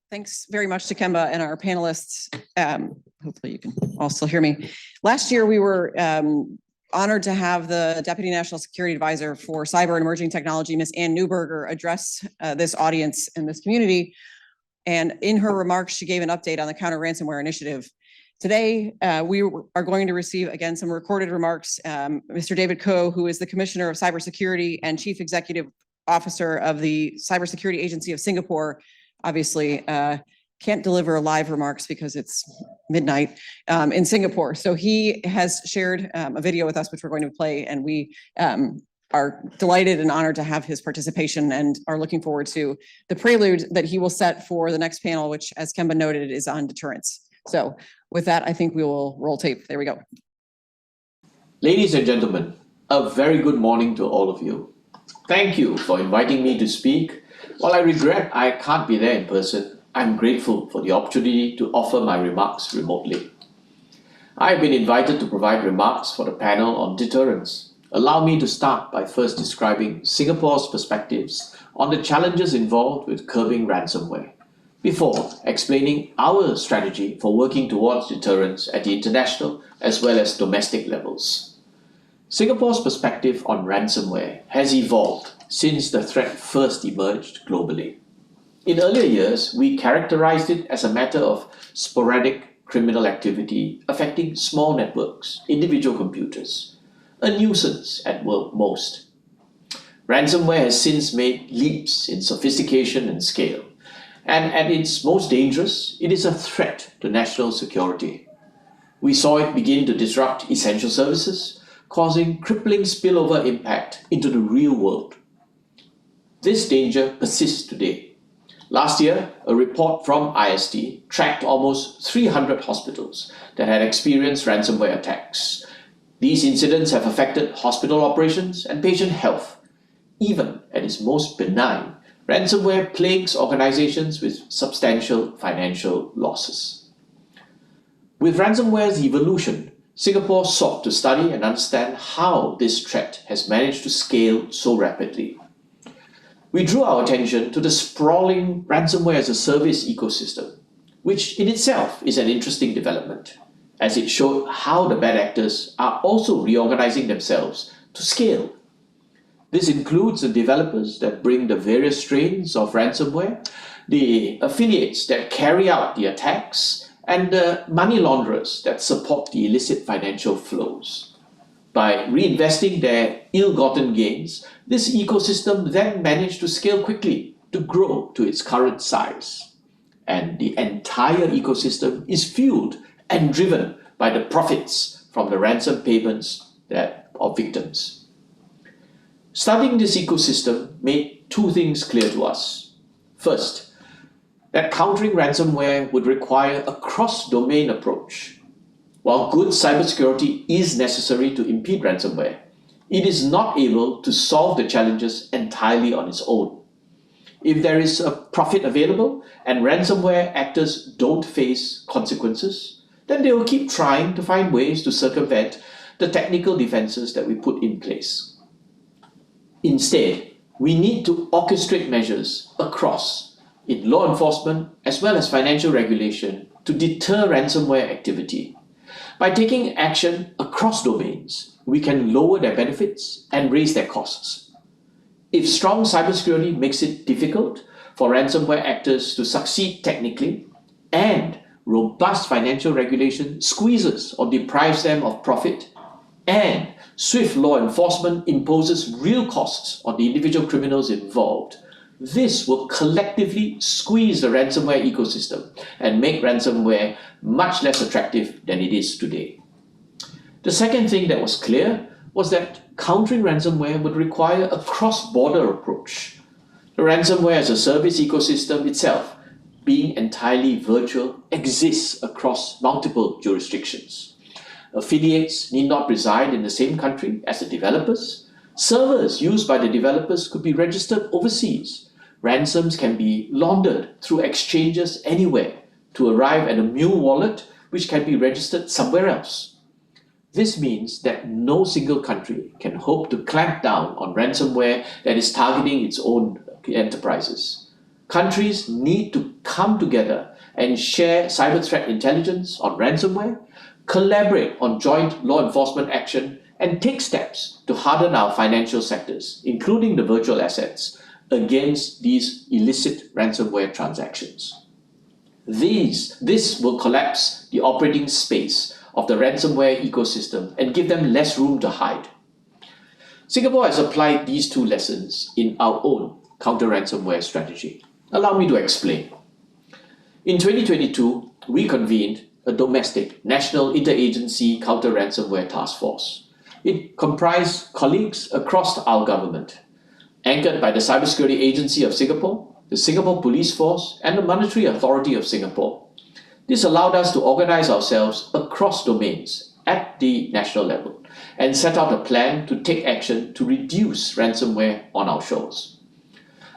Thanks very much to Kemba and our panelists. Hopefully you can all still hear me. Last year, we were honored to have the Deputy National Security Advisor for Cyber and Emerging Technology, Ms. Ann Neuberger, address this audience and this community. And in her remarks, she gave an update on the counter ransomware initiative. Today, we are going to receive, again, some recorded remarks. Mr. David Koh, who is the Commissioner of Cybersecurity and Chief Executive Officer of the Cybersecurity Agency of Singapore, obviously can't deliver live remarks because it's midnight in Singapore. So he has shared a video with us, which we're going to play, and we are delighted and honored to have his participation and are looking forward to the prelude that he will set for the next panel, which, as Kemba noted, is on deterrence. So with that, I think we will roll tape. There we go. Ladies and gentlemen, a very good morning to all of you. Thank you for inviting me to speak. While I regret I can't be there in person, I'm grateful for the opportunity to offer my remarks remotely. I've been invited to provide remarks for the panel on deterrence. Allow me to start by first describing Singapore's perspectives on the challenges involved with curbing ransomware, before explaining our strategy for working towards deterrence at the international as well as domestic levels. Singapore's perspective on ransomware has evolved since the threat first emerged globally. In earlier years, we characterized it as a matter of sporadic criminal activity affecting small networks, individual computers, a nuisance at most. Ransomware has since made leaps in sophistication and scale, and at its most dangerous, it is a threat to national security. We saw it begin to disrupt essential services, causing crippling spillover impact into the real world. This danger persists today. Last year, a report from IST tracked almost 300 hospitals that had experienced ransomware attacks. These incidents have affected hospital operations and patient health. Even at its most benign, ransomware plagues organizations with substantial financial losses. With ransomware's evolution, Singapore sought to study and understand how this threat has managed to scale so rapidly. We drew our attention to the sprawling ransomware as a service ecosystem, which in itself is an interesting development, as it showed how the bad actors are also reorganizing themselves to scale. This includes the developers that bring the various strains of ransomware, the affiliates that carry out the attacks, and the money launderers that support the illicit financial flows. By reinvesting their ill-gotten gains, this ecosystem then managed to scale quickly to grow to its current size. And the entire ecosystem is fueled and driven by the profits from the ransom payments of victims. Studying this ecosystem made two things clear to us. First, that countering ransomware would require a cross-domain approach. While good cybersecurity is necessary to impede ransomware, it is not able to solve the challenges entirely on its own. If there is a profit available and ransomware actors don't face consequences, then they will keep trying to find ways to circumvent the technical defenses that we put in place. Instead, we need to orchestrate measures across, in law enforcement as well as financial regulation, to deter ransomware activity. By taking action across domains, we can lower their benefits and raise their costs. If strong cybersecurity makes it difficult for ransomware actors to succeed technically, and robust financial regulation squeezes or deprives them of profit, and swift law enforcement imposes real costs on the individual criminals involved, this will collectively squeeze the ransomware ecosystem and make ransomware much less attractive than it is today. The second thing that was clear was that countering ransomware would require a cross-border approach. The ransomware as a service ecosystem itself, being entirely virtual, exists across multiple jurisdictions. Affiliates need not reside in the same country as the developers. Servers used by the developers could be registered overseas. Ransoms can be laundered through exchanges anywhere to arrive at a mule wallet which can be registered somewhere else. This means that no single country can hope to clamp down on ransomware that is targeting its own enterprises. countries need to come together and share cyber threat intelligence on ransomware, collaborate on joint law enforcement action, and take steps to harden our financial sectors, including the virtual assets, against these illicit ransomware transactions. This will collapse the operating space of the ransomware ecosystem and give them less room to hide. Singapore has applied these two lessons in our own counter-ransomware strategy. Allow me to explain. In 2022, we convened a domestic National Interagency Counter-Ransomware Task Force. It comprised colleagues across our government, anchored by the Cybersecurity Agency of Singapore, the Singapore Police Force, and the Monetary Authority of Singapore. This allowed us to organize ourselves across domains at the national level and set out a plan to take action to reduce ransomware on our shores.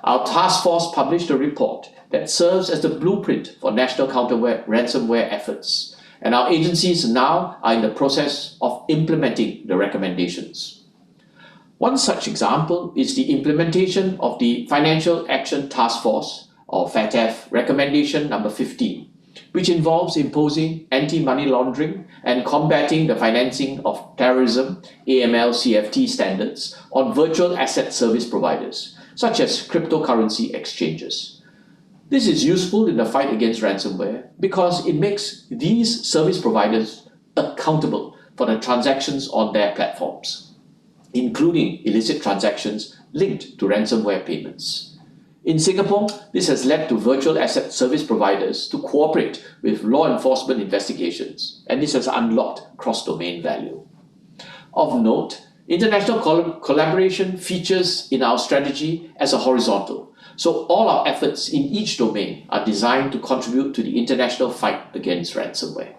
Our task force published a report that serves as the blueprint for national counter-ransomware efforts, and our agencies now are in the process of implementing the recommendations. One such example is the implementation of the Financial Action Task Force, or FATF, recommendation number 15, which involves imposing anti-money laundering and combating the financing of terrorism (AML-CFT) standards on virtual asset service providers, such as cryptocurrency exchanges. This is useful in the fight against ransomware because it makes these service providers accountable for the transactions on their platforms, including illicit transactions linked to ransomware payments. In Singapore, this has led to virtual asset service providers to cooperate with law enforcement investigations, and this has unlocked cross-domain value. Of note, international collaboration features in our strategy as a horizontal, so all our efforts in each domain are designed to contribute to the international fight against ransomware.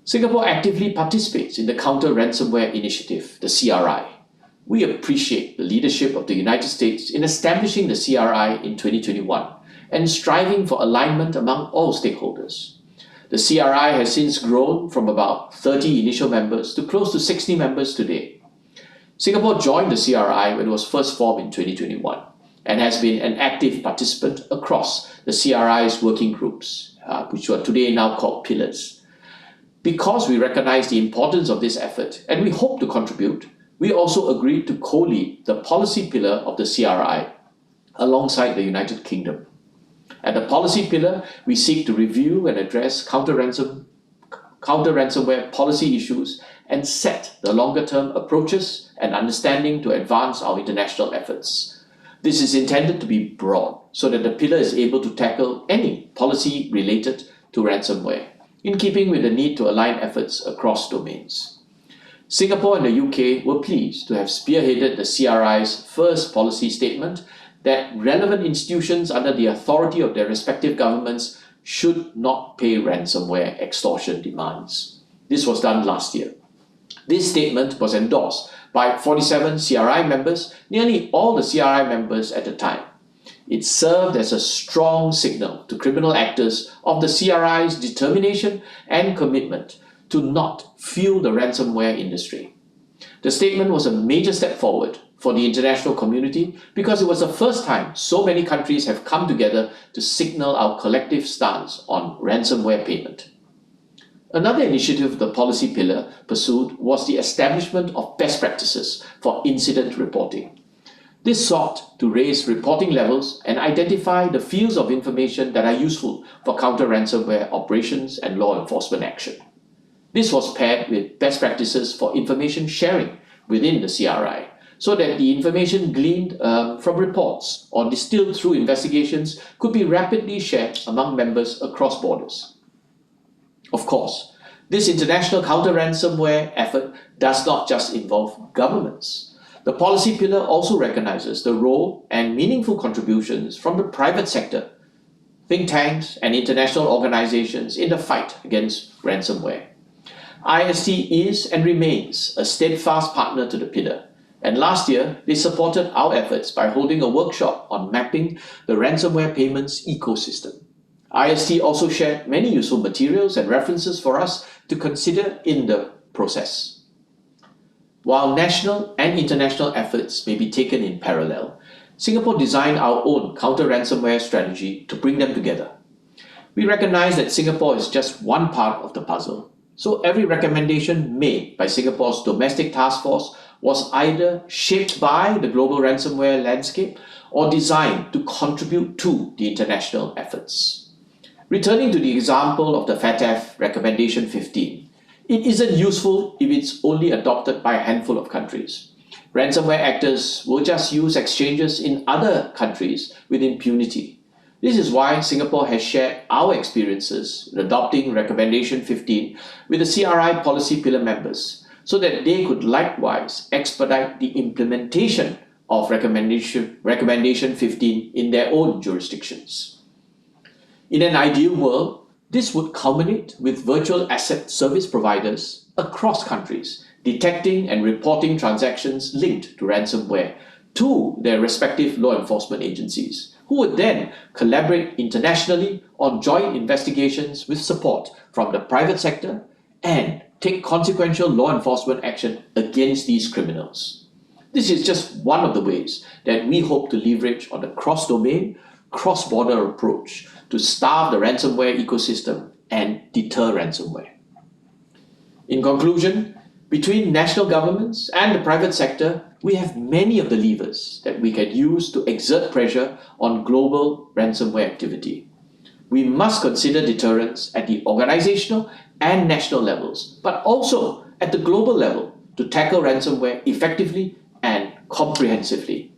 Singapore actively participates in the Counter-Ransomware Initiative, the CRI. We appreciate the leadership of the United States in establishing the CRI in 2021 and striving for alignment among all stakeholders. The CRI has since grown from about 30 initial members to close to 60 members today. Singapore joined the CRI when it was first formed in 2021 and has been an active participant across the CRI's working groups, which are today now called pillars. Because we recognize the importance of this effort and we hope to contribute, we also agreed to co-lead the policy pillar of the CRI alongside the United Kingdom. At the policy pillar, we seek to review and address counter-ransomware policy issues and set the longer-term approaches and understanding to advance our international efforts. This is intended to be broad so that the pillar is able to tackle any policy related to ransomware, in keeping with the need to align efforts across domains. Singapore and the UK were pleased to have spearheaded the CRI's first policy statement that relevant institutions under the authority of their respective governments should not pay ransomware extortion demands. This was done last year. This statement was endorsed by 47 CRI members, nearly all the CRI members at the time. It served as a strong signal to criminal actors of the CRI's determination and commitment to not fuel the ransomware industry. The statement was a major step forward for the international community because it was the first time so many countries have come together to signal our collective stance on ransomware payment. Another initiative the policy pillar pursued was the establishment of best practices for incident reporting. This sought to raise reporting levels and identify the fields of information that are useful for counter-ransomware operations and law enforcement action. This was paired with best practices for information sharing within the CRI, so that the information gleaned from reports or distilled through investigations could be rapidly shared among members across borders. Of course, this international counter-ransomware effort does not just involve governments. The policy pillar also recognizes the role and meaningful contributions from the private sector, think tanks, and international organizations in the fight against ransomware. IST is and remains a steadfast partner to the pillar, and last year they supported our efforts by holding a workshop on mapping the ransomware payments ecosystem. IST also shared many useful materials and references for us to consider in the process. While national and international efforts may be taken in parallel, Singapore designed our own counter-ransomware strategy to bring them together. We recognize that Singapore is just one part of the puzzle, so every recommendation made by Singapore's domestic task force was either shaped by the global ransomware landscape or designed to contribute to the international efforts. Returning to the example of the FATF Recommendation 15, it isn't useful if it's only adopted by a handful of countries. Ransomware actors will just use exchanges in other countries with impunity. This is why Singapore has shared our experiences in adopting Recommendation 15 with the CRI policy pillar members so that they could likewise expedite the implementation of Recommendation 15 in their own jurisdictions. In an ideal world, this would culminate with virtual asset service providers across countries detecting and reporting transactions linked to ransomware to their respective law enforcement agencies, who would then collaborate internationally on joint investigations with support from the private sector and take consequential law enforcement action against these criminals. This is just one of the ways that we hope to leverage on the cross-domain, cross-border approach to starve the ransomware ecosystem and deter ransomware. In conclusion, between national governments and the private sector, we have many of the levers that we can use to exert pressure on global ransomware activity. We must consider deterrence at the organizational and national levels, but also at the global level to tackle ransomware effectively and comprehensively.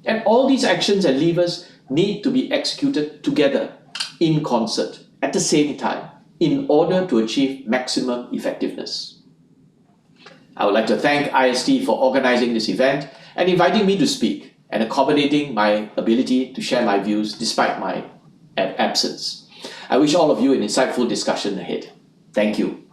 And all these actions and levers need to be executed together in concert at the same time in order to achieve maximum effectiveness. I would like to thank IST for organizing this event and inviting me to speak and accommodating my ability to share my views despite my absence. I wish all of you an insightful discussion ahead. Thank you.